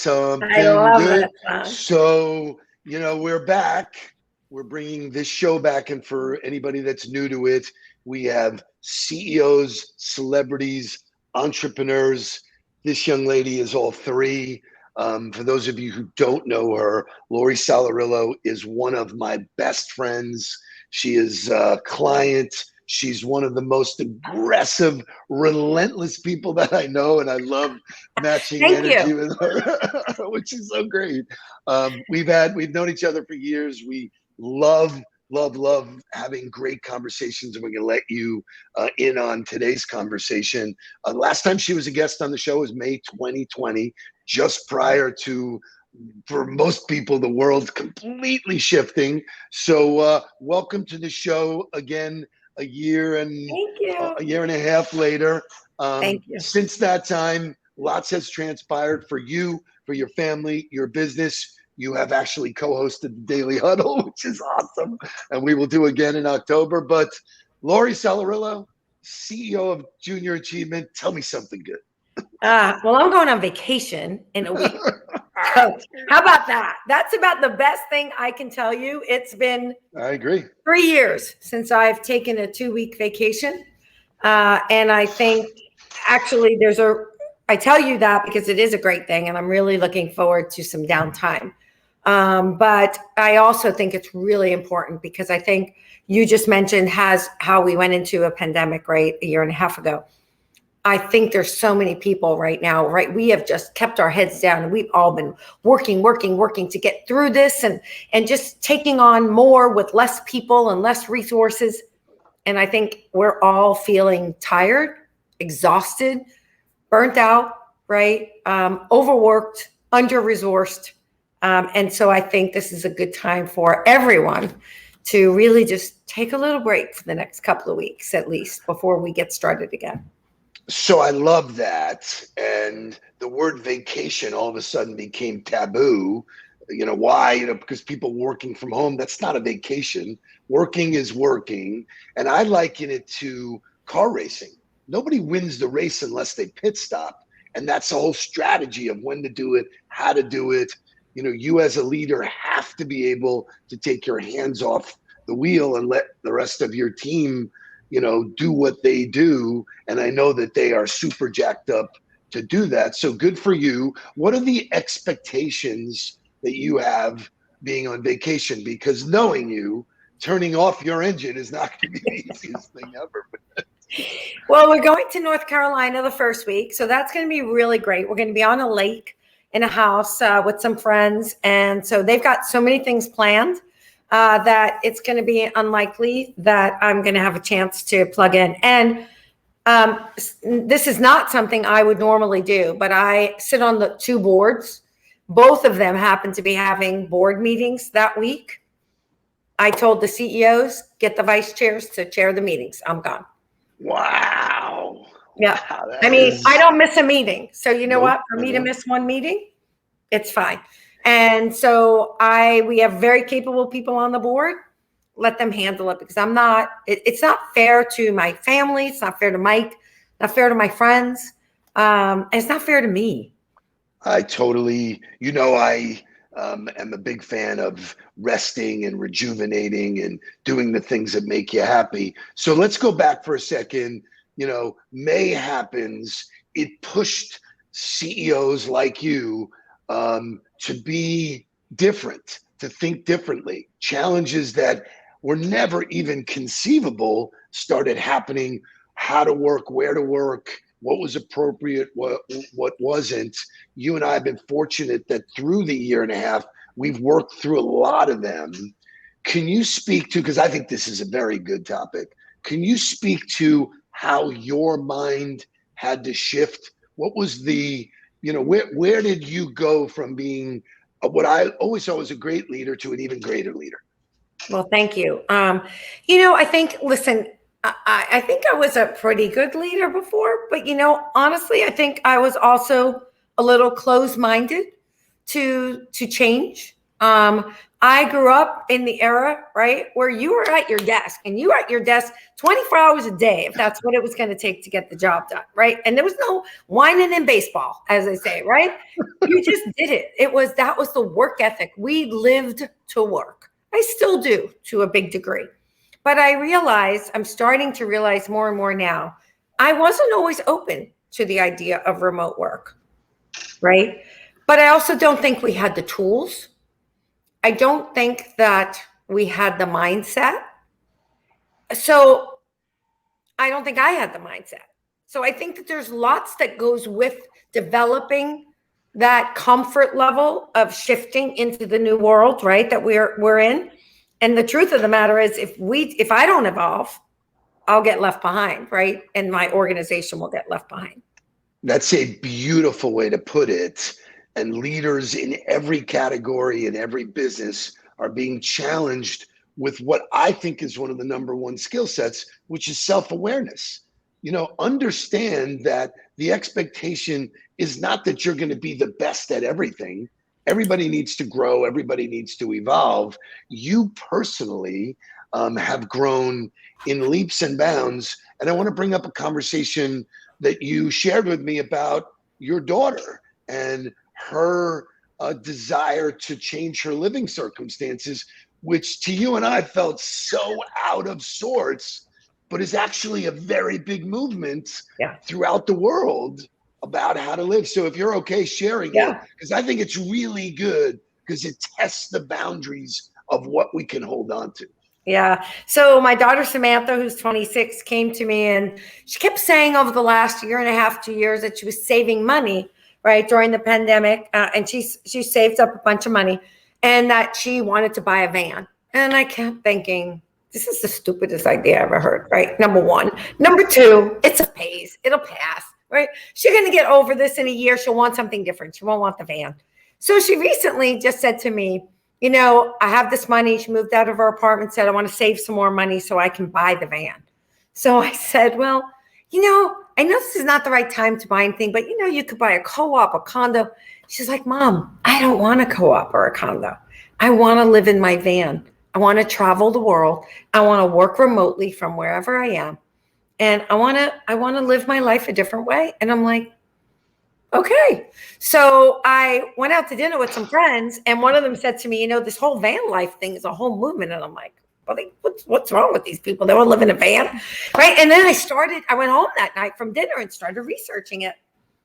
I something love good. that song. So, we're back. We're bringing this show back. And for anybody that's new to it, we have CEOs, celebrities, entrepreneurs. This young lady is all three. For those of you who don't know her, Laurie Sallarulo is one of my best friends. She is a client. She's one of the most aggressive, relentless people that I know, and I love matching Thank energy you. with her, which is so great. We've known each other for years. We love having great conversations, and we're going to let you in on today's conversation. Last time she was a guest on the show was May 2020, just prior to, for most people, the world completely shifting. So welcome to the show again, a year and Thank you. a year and a half later. Thank you. Since that time, lots has transpired for you, for your family, your business. You have actually co-hosted the Daily Huddle, which is awesome, and we will do again in October. But Laurie Sallarulo, CEO of Junior Achievement, tell me something good. Well, I'm going on vacation in a week. So, how about that? That's about the best thing I can tell you. It's been, I agree, 3 years since I've taken a 2-week vacation. And I think actually I tell you that because it is a great thing and I'm really looking forward to some downtime. But I also think it's really important because I think you just mentioned how we went into a pandemic, right? A year and a half ago. I think there's so many people right now, right? We have just kept our heads down and we've all been working to get through this and just taking on more with less people and less resources. And I think we're all feeling tired, exhausted, burnt out, right? Overworked, under-resourced. And so I think this is a good time for everyone to really just take a little break for the next couple of weeks, at least, before we get started again. So I love that. And the word vacation all of a sudden became taboo. Why? Because people working from home, that's not a vacation. Working is working. And I liken it to car racing. Nobody wins the race unless they pit stop. And that's the whole strategy of when to do it, how to do it. You as a leader have to be able to take your hands off the wheel and let the rest of your team do what they do. And I know that they are super jacked up to do that. So good for you. What are the expectations that you have being on vacation? Because knowing you, turning off your engine is not going to be the easiest thing ever. Well, we're going to North Carolina the first week. So that's going to be really great. We're going to be on a lake in a house with some friends. And so they've got so many things planned. That it's going to be unlikely that I'm going to have a chance to plug in. And this is not something I would normally do, but I sit on the 2 boards. Both of them happen to be having board meetings that week. I told the CEOs, get the vice chairs to chair the meetings. I'm gone. Wow. Yeah. Wow, I don't miss a meeting. So you know what? For me to Uh-huh. miss one meeting, it's fine. And so we have very capable people on the board. Let them handle it because it's not fair to my family. It's not fair to Mike, not fair to my friends. And it's not fair to me. I totally, I am a big fan of resting and rejuvenating and doing the things that make you happy. So let's go back for a second. May happens. It pushed CEOs like you to be different, to think differently. Challenges that were never even conceivable started happening. How to work, where to work, what was appropriate, what wasn't. You and I have been fortunate that through the year and a half, we've worked through a lot of them. Can you speak to, because I think this is a very good topic, can you speak to how your mind had to shift? What was where did you go from being what I always saw was a great leader to an even greater leader? Well, thank you. I think, listen, I think I was a pretty good leader before, but honestly, I think I was also a little closed-minded to change. I grew up in the era, right, where you were at your desk and you were at your desk 24 hours a day, if that's what it was going to take to get the job done, right? And there was no whining in baseball, as they say, right? You just did it. That was the work ethic. We lived to work. I still do to a big degree. But I'm starting to realize more and more now, I wasn't always open to the idea of remote work, right? But I also don't think we had the tools. I don't think that we had the mindset. So I don't think I had the mindset. So I think that there's lots that goes with developing that comfort level of shifting into the new world, right? That we're in. And the truth of the matter is if I don't evolve, I'll get left behind, right? And my organization will get left behind. That's a beautiful way to put it. And leaders in every category in every business are being challenged with what I think is one of the number one skill sets, which is self-awareness. Understand that the expectation is not that you're going to be the best at everything. Everybody needs to grow. Everybody needs to evolve. You personally have grown in leaps and bounds. And I want to bring up a conversation that you shared with me about your daughter and her desire to change her living circumstances, which to you and I felt so out of sorts, but is actually a very big movement throughout the world about how to live. So if you're okay sharing it, because I think it's really good because it tests the boundaries of what we can hold on to. Yeah. So my daughter, Samantha, who's 26, came to me and she kept saying over the last year and a half, 2 years that she was saving money, right, during the pandemic. And she saved up a bunch of money and that she wanted to buy a van. And I kept thinking, this is the stupidest idea I ever heard, right? Number one. Number two, it's a phase. It'll pass, right? She's going to get over this in a year. She'll want something different. She won't want the van. So she recently just said to me, I have this money. She moved out of her apartment, said, I want to save some more money so I can buy the van. So I said, well, I know this is not the right time to buy anything, but you could buy a co-op, a condo. She's like, Mom, I don't want a co-op or a condo. I want to live in my van. I want to travel the world. I want to work remotely from wherever I am. And I want to live my life a different way. And I'm like, okay. So I went out to dinner with some friends and one of them said to me, this whole van life thing is a whole movement. And I'm like, well, what's wrong with these people? They want to live in a van, right? And then I went home that night from dinner and started researching it.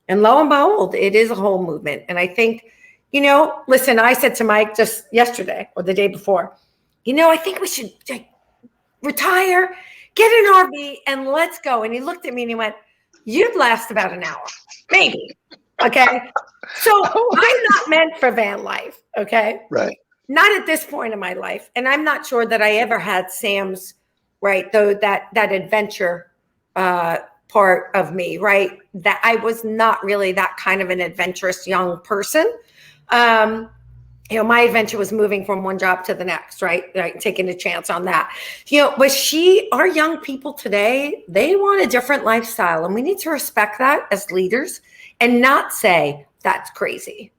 And lo and behold, it is a whole movement. And I think, listen, I said to Mike just yesterday or the day before, I think we should retire, get an RV and let's go. And he looked at me and he went, you'd last about an hour, maybe. Okay. So I'm not meant for van life. Okay. Right. Not at this point in my life. And I'm not sure that I ever had Sam's, right, though that adventure part of me, right? That I was not really that kind of an adventurous young person. My adventure was moving from one job to the next, right? Taking a chance on that. But our young people today, they want a different lifestyle. And we need to respect that as leaders and not say that's crazy.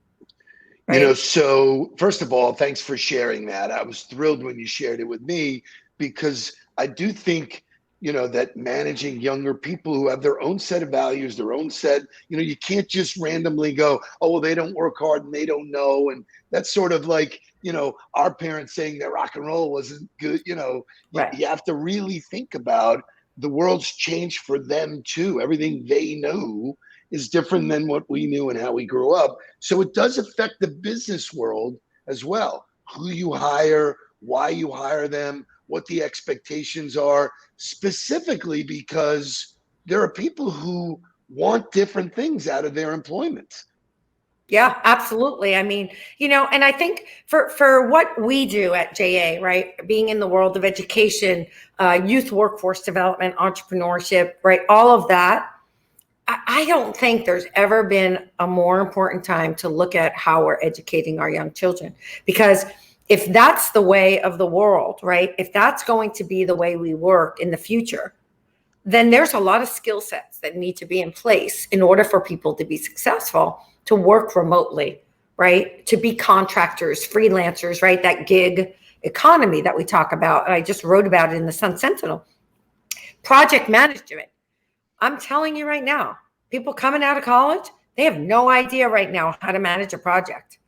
Right? So first of all, thanks for sharing that. I was thrilled when you shared it with me because I do think, that managing younger people who have their own set of values, their own set, you can't just randomly go, oh, well, they don't work hard and they don't know. And that's sort of like, our parents saying that rock and roll wasn't good. Right. You have to really think about the world's changed for them too. Everything they know is different than what we knew and how we grew up. So it does affect the business world as well. Who you hire, why you hire them, what the expectations are, specifically because there are people who want different things out of their employment. Yeah, absolutely. I mean, and I think for what we do at JA, right, being in the world of education, youth workforce development, entrepreneurship, right, all of that, I don't think there's ever been a more important time to look at how we're educating our young children. Because if that's the way of the world, right, if that's going to be the way we work in the future, then there's a lot of skill sets that need to be in place in order for people to be successful, to work remotely, right? To be contractors, freelancers, right? That gig economy that we talk about. I just wrote about it in the Sun Sentinel. Project management. I'm telling you right now, people coming out of college, they have no idea right now how to manage a project.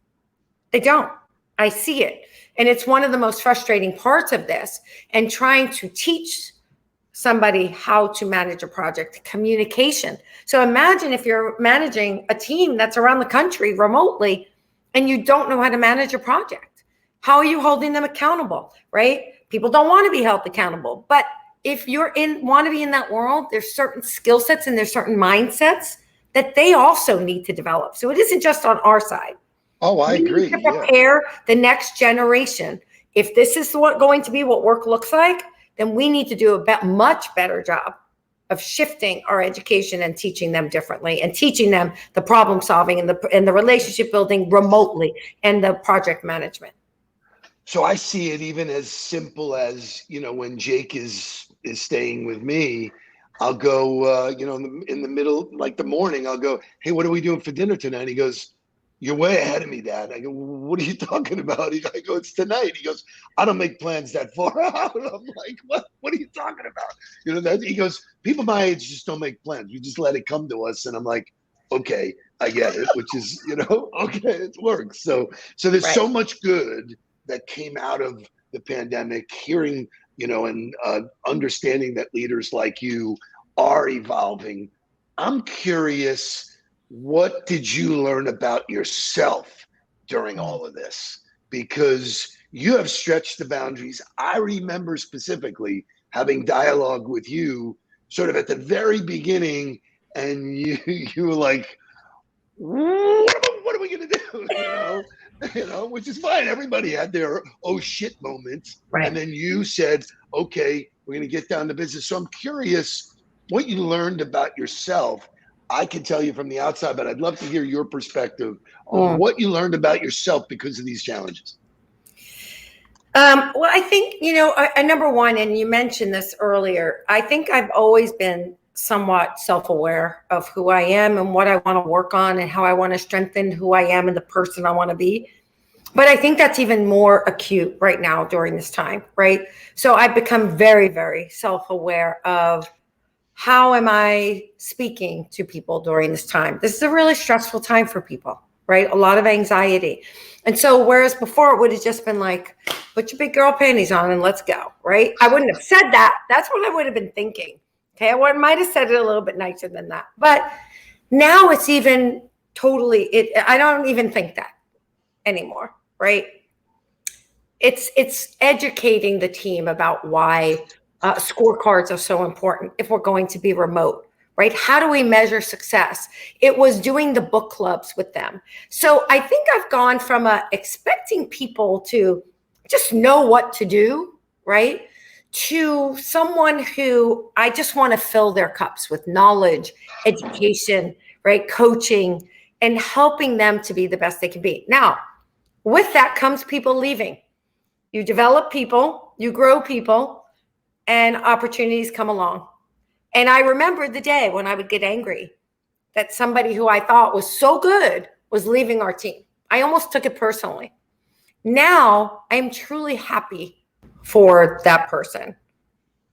They don't. I see it. And it's one of the most frustrating parts of this, and trying to teach somebody how to manage a project, communication. So imagine if you're managing a team that's around the country remotely and you don't know how to manage a project. How are you holding them accountable, right? People don't want to be held accountable. But if you're want to be in that world, there's certain skill sets and there's certain mindsets that they also need to develop. So it isn't just on our side. Oh, I agree. We need to prepare the next generation. If this is going to be what work looks like, then we need to do a much better job of shifting our education and teaching them differently, and teaching them the problem solving and the relationship building remotely, and the project management. So I see it even as simple as, when Jake is staying with me, I'll go, in the middle, like the morning, I'll go, hey, what are we doing for dinner tonight? He goes, you're way ahead of me, Dad. I go, what are you talking about? I go, it's tonight. He goes, I don't make plans that far out. I'm like, what are you talking about? He goes, people my age just don't make plans. We just let it come to us. And I'm like, okay, I get it, which is, okay, it works. So there's so much good that came out of the pandemic, hearing, and understanding that leaders like you are evolving. I'm curious, what did you learn about yourself during all of this? Because you have stretched the boundaries. I remember specifically having dialogue with you sort of at the very beginning, and you were like, what are we going to do? Which is fine. Everybody had their oh shit moments. Right. And then you said, okay, we're going to get down to business. So I'm curious what you learned about yourself. I can tell you from the outside, but I'd love to hear your perspective on what you learned about yourself because of these challenges. Well, I think, number one, and you mentioned this earlier, I think I've always been somewhat self-aware of who I am and what I want to work on and how I want to strengthen who I am and the person I want to be. But I think that's even more acute right now during this time, right? So I've become very, very self-aware of how am I speaking to people during this time. This is a really stressful time for people, right? A lot of anxiety. And so whereas before it would have just been like, put your big girl panties on and let's go, right? I wouldn't have said that. That's what I would have been thinking. Okay, I might have said it a little bit nicer than that. But now it's even totally, I don't even think that anymore, right? It's educating the team about why scorecards are so important if we're going to be remote, right? How do we measure success? It was doing the book clubs with them. So I think I've gone from expecting people to just know what to do, right? To someone who I just want to fill their cups with knowledge, education, right? Coaching, and helping them to be the best they can be. Now, with that comes people leaving. You develop people, you grow people, and opportunities come along. And I remember the day when I would get angry that somebody who I thought was so good was leaving our team. I almost took it personally. Now I'm truly happy for that person,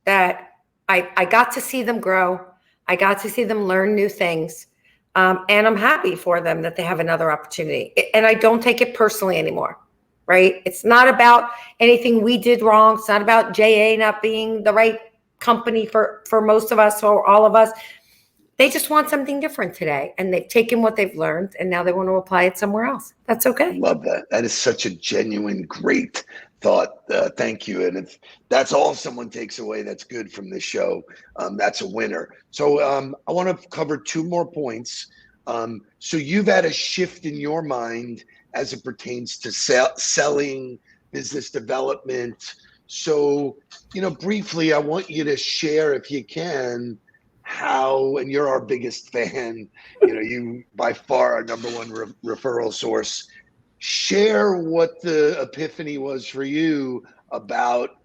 that I got to see them grow. I got to see them learn new things. And I'm happy for them that they have another opportunity. And I don't take it personally anymore, right? It's not about anything we did wrong. It's not about JA not being the right company for most of us or all of us. They just want something different today, and they've taken what they've learned and now they want to apply it somewhere else. That's okay. Love that. That is such a genuine, great thought. Thank you. And if that's all someone takes away, that's good from this show. That's a winner. So I want to cover two more points. So you've had a shift in your mind as it pertains to selling, business development. So, briefly, I want you to share, if you can, how, and you're our biggest fan, you by far our number one referral source. Share what the epiphany was for you about,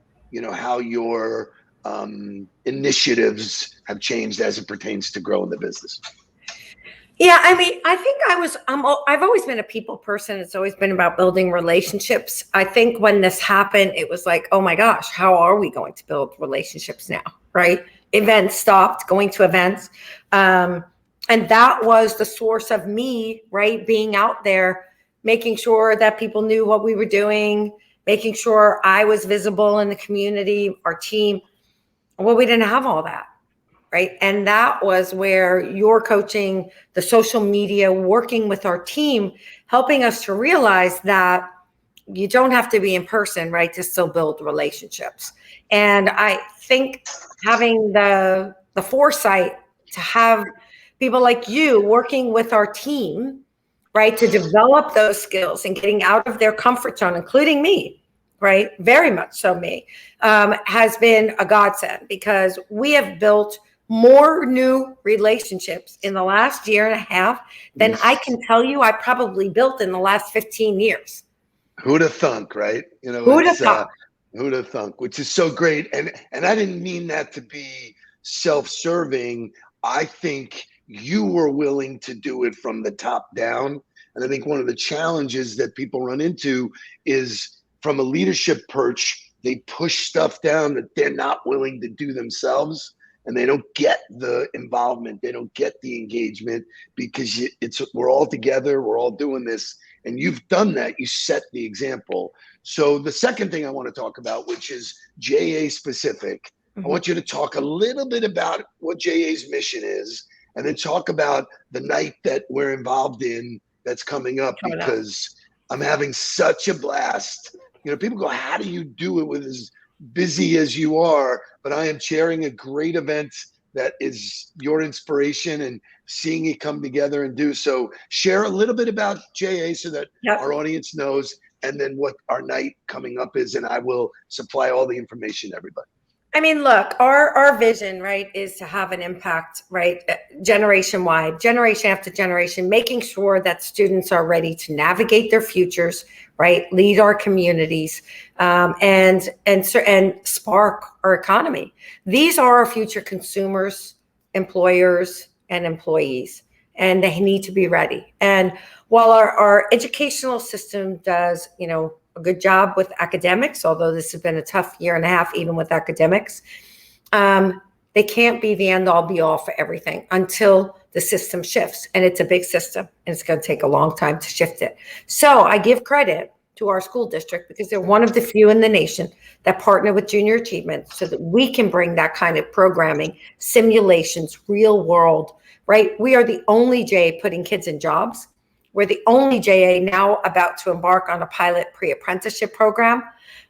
how your initiatives have changed as it pertains to growing the business. Yeah, I mean, I think I've always been a people person. It's always been about building relationships. I think when this happened, it was like, oh my gosh, how are we going to build relationships now? Right? Events stopped, going to events. Um, and that was the source of me, right? Being out there, making sure that people knew what we were doing, making sure I was visible in the community, our team. Well, we didn't have all that, right? And that was where your coaching, the social media, working with our team, helping us to realize that you don't have to be in person, right, to still build relationships. And I think having the foresight to have people like you working with our team, right, to develop those skills and getting out of their comfort zone, including me, right, very much so me, has been a godsend, because we have built more new relationships in the last year and a half than I can tell you I probably built in the last 15 years. Who'd have thunk, right? You know, Who'd have it's thought? who'd have thunk, which is so great. And I didn't mean that to be self-serving. I think you were willing to do it from the top down. And I think one of the challenges that people run into is from a leadership perch, they push stuff down that they're not willing to do themselves. And they don't get the involvement, they don't get the engagement, because we're all together, we're all doing this, and you've done that. You set the example. So the second thing I want to talk about, which is JA specific, I want you to talk a little bit about what JA's mission is, and then talk about the night that we're involved in that's coming up, because I'm having such a blast. You know, people go, how do you do it with as busy as you are? But I am chairing a great event that is your inspiration, and seeing it come together and do so. Share a little bit about JA so that our audience knows, and then what our night coming up is, and I will supply all the information to everybody. I mean, look, our vision, right, is to have an impact, right, generation wide, generation after generation, making sure that students are ready to navigate their futures, right, lead our communities, and spark our economy. These are our future consumers, employers, and employees, and they need to be ready. And while our educational system does, you know, a good job with academics, although this has been a tough year and a half, even with academics, they can't be the end all be all for everything until the system shifts. And it's a big system, and it's going to take a long time to shift it. So I give credit to our school district, because they're one of the few in the nation that partner with Junior Achievement so that we can bring that kind of programming, simulations, real world, right? We are the only JA putting kids in jobs. We're the only JA now about to embark on a pilot pre-apprenticeship program,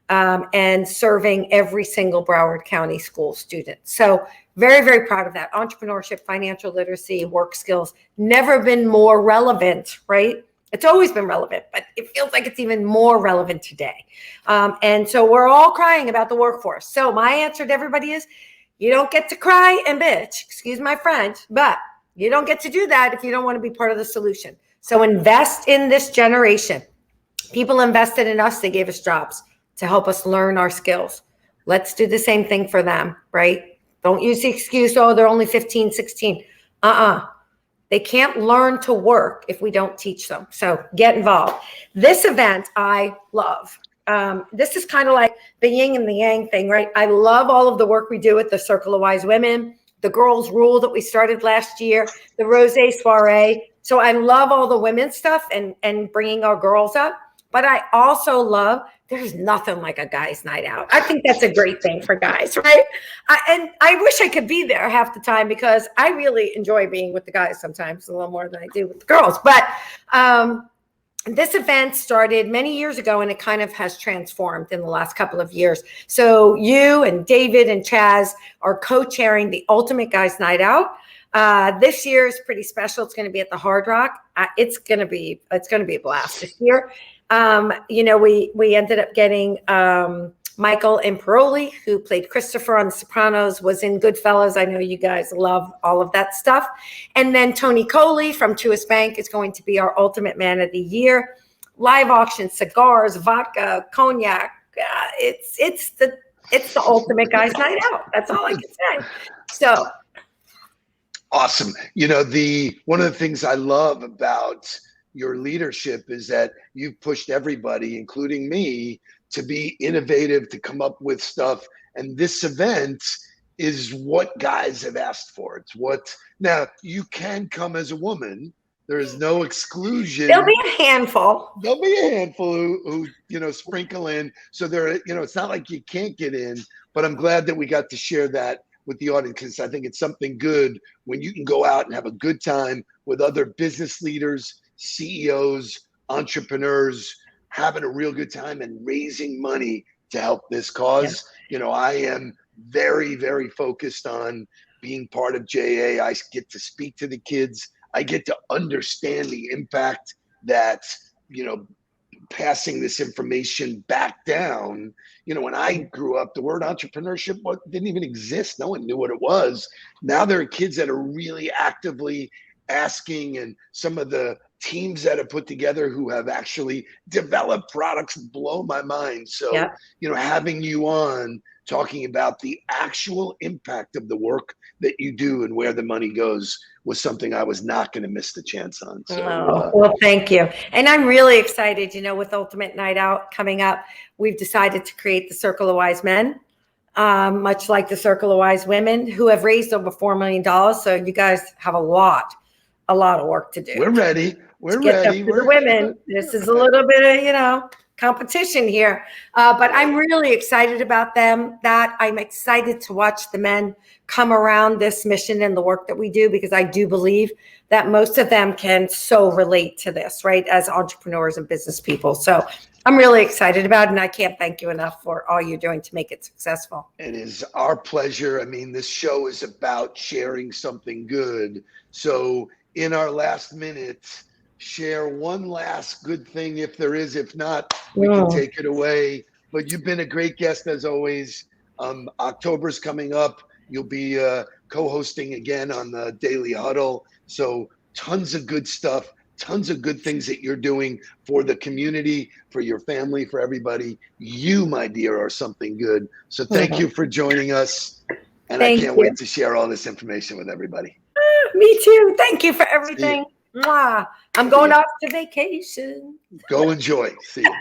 and serving every single Broward County school student. So very, very proud of that. Entrepreneurship, financial literacy, work skills, never been more relevant, right? It's always been relevant, but it feels like it's even more relevant today. And so we're all crying about the workforce. So my answer to everybody is, you don't get to cry and bitch, excuse my French, but you don't get to do that if you don't want to be part of the solution. So invest in this generation. People invested in us. They gave us jobs to help us learn our skills. Let's do the same thing for them, right? Don't use the excuse, oh, they're only 15, 16. They can't learn to work if we don't teach them. So get involved. This event I love. This is kind of like the yin and the yang thing, right? I love all of the work we do with the Circle of Wise Women, the Girls Rule that we started last year, the Rosé Soiree. So I love all the women's stuff and bringing our girls up. But I also love, there's nothing like a guy's night out. I think that's a great thing for guys, right? And I wish I could be there half the time, because I really enjoy being with the guys sometimes a little more than I do with the girls. But this event started many years ago, and it kind of has transformed in the last couple of years. So you and David and Chaz are co-chairing the Ultimate Guys Night Out. This year is pretty special. It's going to be at the Hard Rock. It's going to be a blast this year. You know, we ended up getting Michael Imperoli, who played Christopher on The Sopranos, was in Goodfellas. I know you guys love all of that stuff. And then Tony Coley from Truist Bank is going to be our Ultimate Man of the Year. Live auction, cigars, vodka, cognac. It's the Ultimate Guys Night Out. That's all I can say. So Awesome. One of the things I love about your leadership is that you've pushed everybody, including me, to be innovative, to come up with stuff. And this event is what guys have asked for. It's what now you can come as a woman. There is no exclusion. There'll be a handful. There'll be a handful who sprinkle in. So it's not like you can't get in, but I'm glad that we got to share that with the audience, because I think it's something good when you can go out and have a good time with other business leaders, CEOs, entrepreneurs, having a real good time and raising money to help this cause. Yeah. I am very, very focused on being part of JA. I get to speak to the kids. I get to understand the impact that, passing this information back down. When I grew up, the word entrepreneurship didn't even exist. No one knew what it was. Now there are kids that are really actively asking, and some of the teams that have put together who have actually developed products blow my mind. So, yeah. Having you on talking about the actual impact of the work that you do and where the money goes was something I was not going to miss the chance on. So, well, thank you. And I'm really excited, with Ultimate Night Out coming up, we've decided to create the Circle of Wise Men, much like the Circle of Wise Women, who have raised over $4 million. So you guys have a lot of work to do. We're ready. We're ready. The women. This is a little bit of, competition here. But I'm really excited about them. That I'm excited to watch the men come around this mission and the work that we do, because I do believe that most of them can so relate to this, right, as entrepreneurs and business people. So I'm really excited about it, and I can't thank you enough for all you're doing to make it successful. It is our pleasure. I mean, this show is about sharing something good. So in our last minute, share one last good thing, if there is. If not, we can take it away. But you've been a great guest as always. October's coming up. You'll be co-hosting again on the Daily Huddle. So tons of good stuff, tons of good things that you're doing for the community, for your family, for everybody. You, my dear, are something good. So thank you for joining us. And I can't wait to share all this information with everybody. Me too. Thank you for everything. Mwah. I'm going off to vacation. Go enjoy. See you.